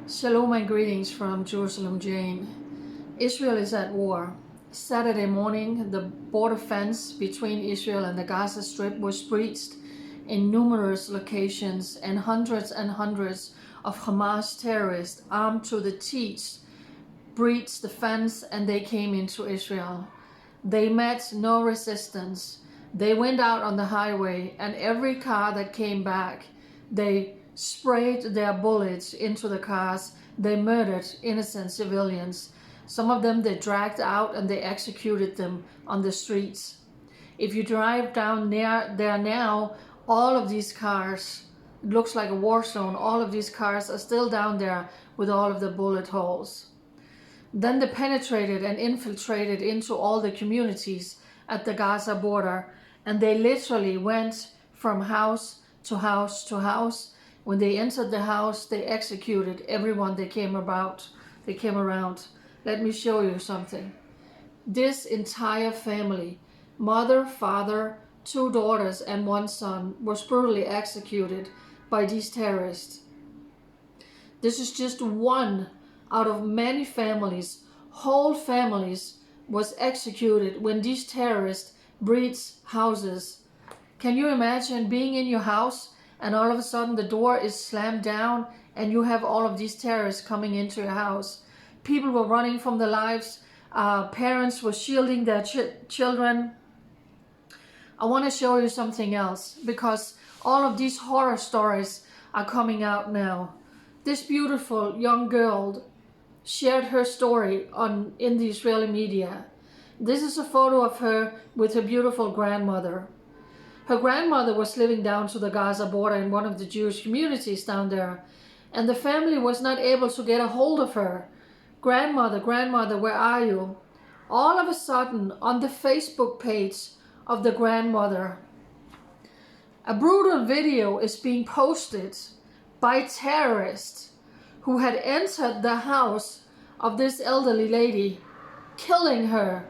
Shalom and greetings from Jerusalem, Jane. Israel is at war. Saturday morning, the border fence between Israel and the Gaza Strip was breached in numerous locations, and hundreds of Hamas terrorists armed to the teeth breached the fence and they came into Israel. They met no resistance. They went out on the highway, and every car that came back, they sprayed their bullets into the cars. They murdered innocent civilians. Some of them they dragged out and they executed them on the streets. If you drive down near there now, all of these cars, it looks like a war zone. All of these cars are still down there with all of the bullet holes. Then they penetrated and infiltrated into all the communities at the Gaza border, and they literally went from house to house to house. When they entered the house, they executed everyone they came around. Let me show you something. This entire family, mother, father, 2 daughters and 1 son, was brutally executed by these terrorists. This is just one out of many families. Whole families was executed when these terrorists breached houses. Can you imagine being in your house and all of a sudden the door is slammed down and you have all of these terrorists coming into your house? People were running from their lives. Parents were shielding their children. I want to show you something else, because all of these horror stories are coming out now. This beautiful young girl shared her story in the Israeli media. This is a photo of her with her beautiful grandmother. Her grandmother was living down to the Gaza border in one of the Jewish communities down there, and the family was not able to get a hold of her. Grandmother, where are you? All of a sudden, on the Facebook page of the grandmother, a brutal video is being posted by terrorists who had entered the house of this elderly lady, killing her,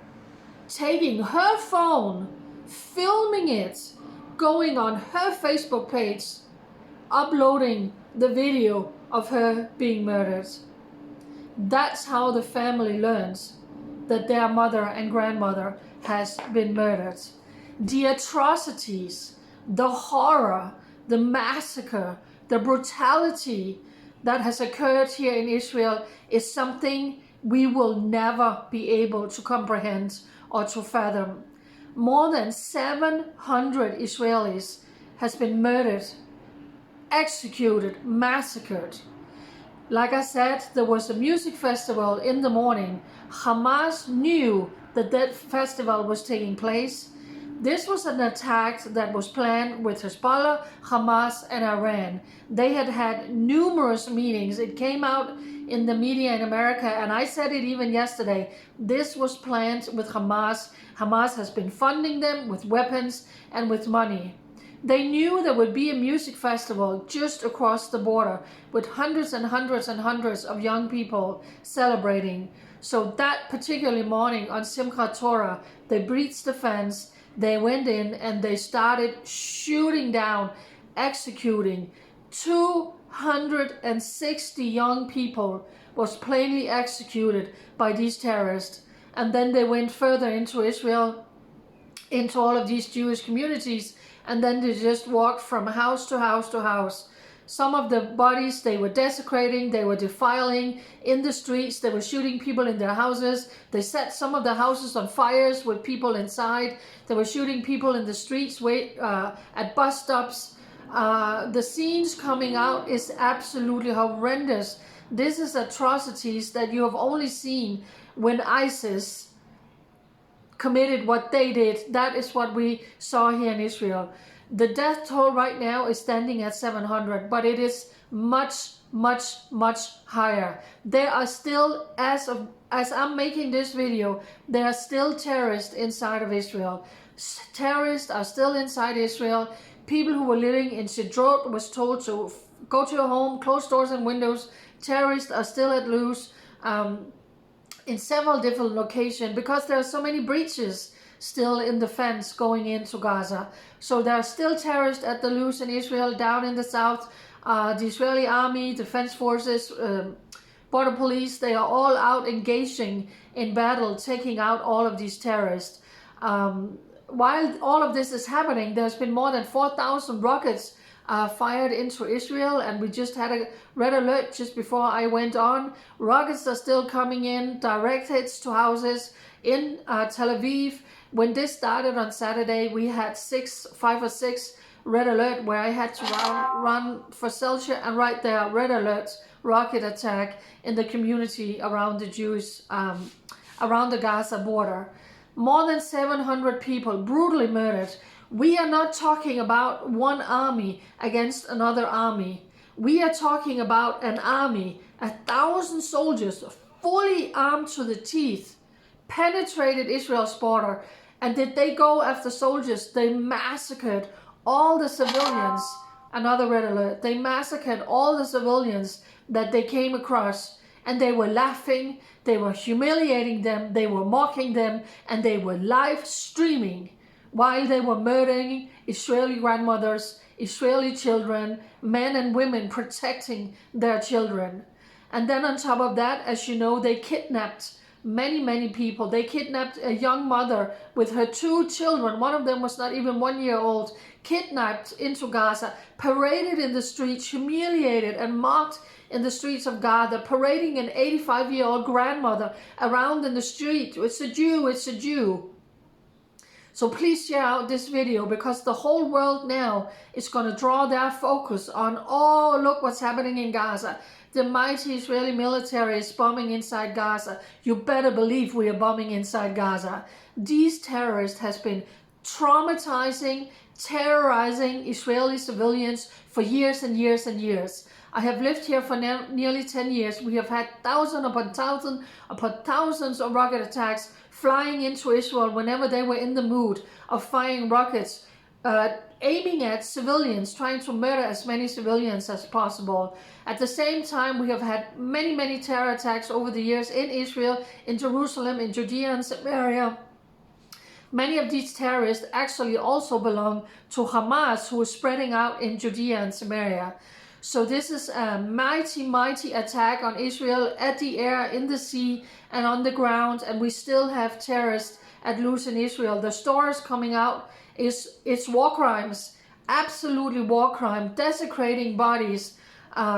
taking her phone, filming it, going on her Facebook page, uploading the video of her being murdered. That's how the family learns that their mother and grandmother has been murdered. The atrocities, the horror, the massacre, the brutality that has occurred here in Israel is something we will never be able to comprehend or to fathom. More than 700 Israelis has been murdered, executed, massacred. Like I said, there was a music festival in the morning. Hamas knew that that festival was taking place. This was an attack that was planned with Hezbollah, Hamas, and Iran. They had had numerous meetings. It came out in the media in America, and I said it even yesterday. This was planned with Hamas. Hamas has been funding them with weapons and with money. They knew there would be a music festival just across the border with hundreds of young people celebrating. So that particular morning on Simchat Torah, they breached the fence. They went in and they started shooting down, executing 260 young people was plainly executed by these terrorists. And then they went further into Israel, into all of these Jewish communities, and then they just walked from house to house to house. Some of the bodies they were desecrating, they were defiling in the streets, they were shooting people in their houses. They set some of the houses on fires with people inside. They were shooting people in the streets, at bus stops. The scenes coming out is absolutely horrendous. This is atrocities that you have only seen when ISIS committed what they did. That is what we saw here in Israel. The death toll right now is standing at 700, but it is much higher. There are still, as I'm making this video, there are still terrorists inside of Israel. Terrorists are still inside Israel. People who were living in Sderot was told to go to your home, close doors and windows. Terrorists are still at loose in several different locations because there are so many breaches still in the fence going into Gaza. So there are still terrorists at the loose in Israel, down in the south. The Israeli army, defense forces, border police, they are all out engaging in battle, taking out all of these terrorists. While all of this is happening, there's been more than 4,000 rockets fired into Israel, and we just had a red alert just before I went on. Rockets are still coming in, direct hits to houses in Tel Aviv. When this started on Saturday, we had 5 or 6 red alert where I had to run for shelter, and right there, red alert, rocket attack in the community around the Jews, around the Gaza border. More than 700 people brutally murdered. We are not talking about one army against another army. We are talking about an army, 1,000 soldiers, fully armed to the teeth, penetrated Israel's border. And did they go after soldiers? They massacred all the civilians. Another red alert. They massacred all the civilians that they came across. And they were laughing, they were humiliating them, they were mocking them, and they were live streaming while they were murdering Israeli grandmothers, Israeli children, men and women protecting their children. And then on top of that, as you know, they kidnapped many people. They kidnapped a young mother with her 2 children. One of them was not even 1 year old. Kidnapped into Gaza, paraded in the streets, humiliated and mocked in the streets of Gaza, parading an 85-year-old grandmother around in the street. It's a Jew, it's a Jew. So please share out this video, because the whole world now is going to draw their focus on, oh, look what's happening in Gaza. The mighty Israeli military is bombing inside Gaza. You better believe we are bombing inside Gaza. These terrorists has been traumatizing, terrorizing Israeli civilians for years and years and years. I have lived here for nearly 10 years. We have had thousands upon thousands of rocket attacks flying into Israel whenever they were in the mood of firing rockets, aiming at civilians, trying to murder as many civilians as possible. At the same time, we have had many terror attacks over the years in Israel, in Jerusalem, in Judea and Samaria. Many of these terrorists actually also belong to Hamas, who is spreading out in Judea and Samaria. So this is a mighty attack on Israel at the air, in the sea, and on the ground. And we still have terrorists at loose in Israel. The stories coming out is it's war crimes, absolutely war crime, desecrating bodies,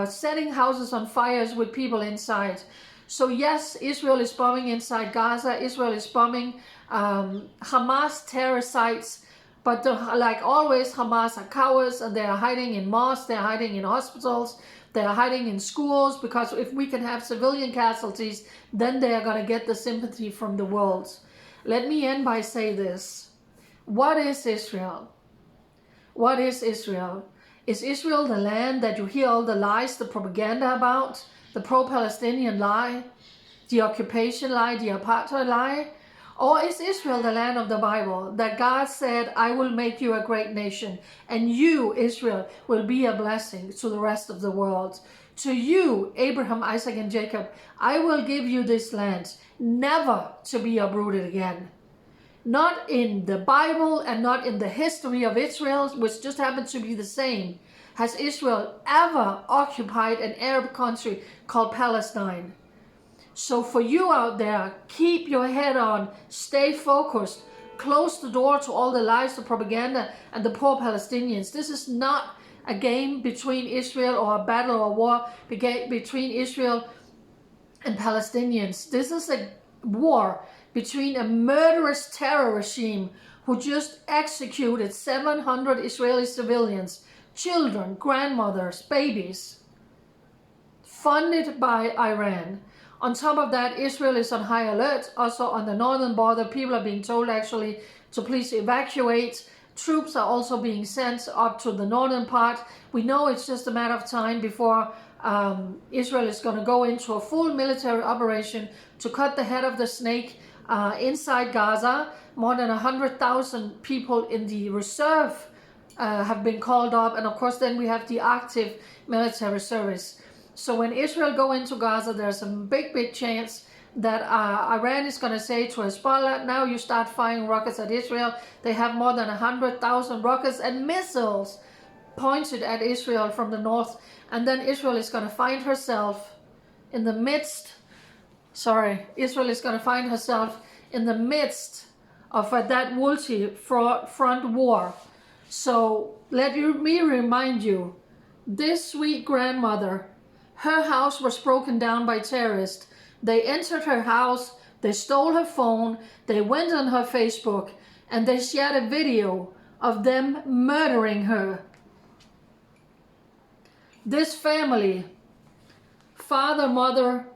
setting houses on fires with people inside. So yes, Israel is bombing inside Gaza. Israel is bombing Hamas terror sites. But like always, Hamas are cowards, and they are hiding in mosques, they are hiding in hospitals, they are hiding in schools, because if we can have civilian casualties, then they are going to get the sympathy from the world. Let me end by saying this. What is Israel? What is Israel? Is Israel the land that you hear all the lies, the propaganda about, the pro-Palestinian lie, the occupation lie, the apartheid lie? Or is Israel the land of the Bible, that God said, I will make you a great nation, and you, Israel, will be a blessing to the rest of the world? To you, Abraham, Isaac, and Jacob, I will give you this land, never to be uprooted again. Not in the Bible and not in the history of Israel, which just happens to be the same, has Israel ever occupied an Arab country called Palestine. So for you out there, keep your head on, stay focused, close the door to all the lies, the propaganda, and the poor Palestinians. This is not a game between Israel, or a battle or war between Israel and Palestinians. This is a war between a murderous terror regime who just executed 700 Israeli civilians, children, grandmothers, babies, funded by Iran. On top of that, Israel is on high alert. Also on the northern border, people are being told actually to please evacuate. Troops are also being sent up to the northern part. We know it's just a matter of time before Israel is going to go into a full military operation to cut the head of the snake inside Gaza. More than 100,000 people in the reserve have been called up. And of course, then we have the active military service. So when Israel go into Gaza, there's a big chance that Iran is going to say to Hezbollah, now you start firing rockets at Israel. They have more than 100,000 rockets and missiles pointed at Israel from the north, and then Israel is going to find herself in the midst, Israel is going to find herself in the midst of that multi-front war. So let me remind you, this sweet grandmother, her house was broken down by terrorists. They entered her house, they stole her phone, they went on her Facebook, and they shared a video of them murdering her. This family, father, mother,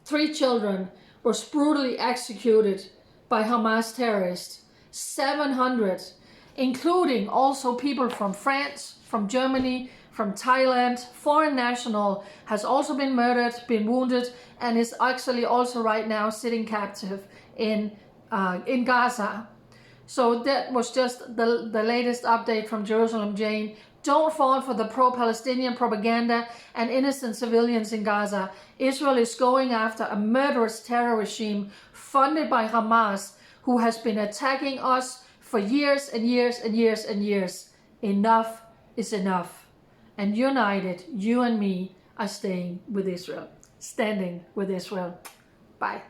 3 children, was brutally executed by Hamas terrorists. 700, including also people from France, from Germany, from Thailand. Foreign national has also been murdered, been wounded, and is actually also right now sitting captive in Gaza. So that was just the latest update from Jerusalem Jane. Don't fall for the pro-Palestinian propaganda and innocent civilians in Gaza. Israel is going after a murderous terror regime funded by Hamas, who has been attacking us for years and years and years and years. Enough is enough. And united, you and me are staying with Israel, standing with Israel. Bye.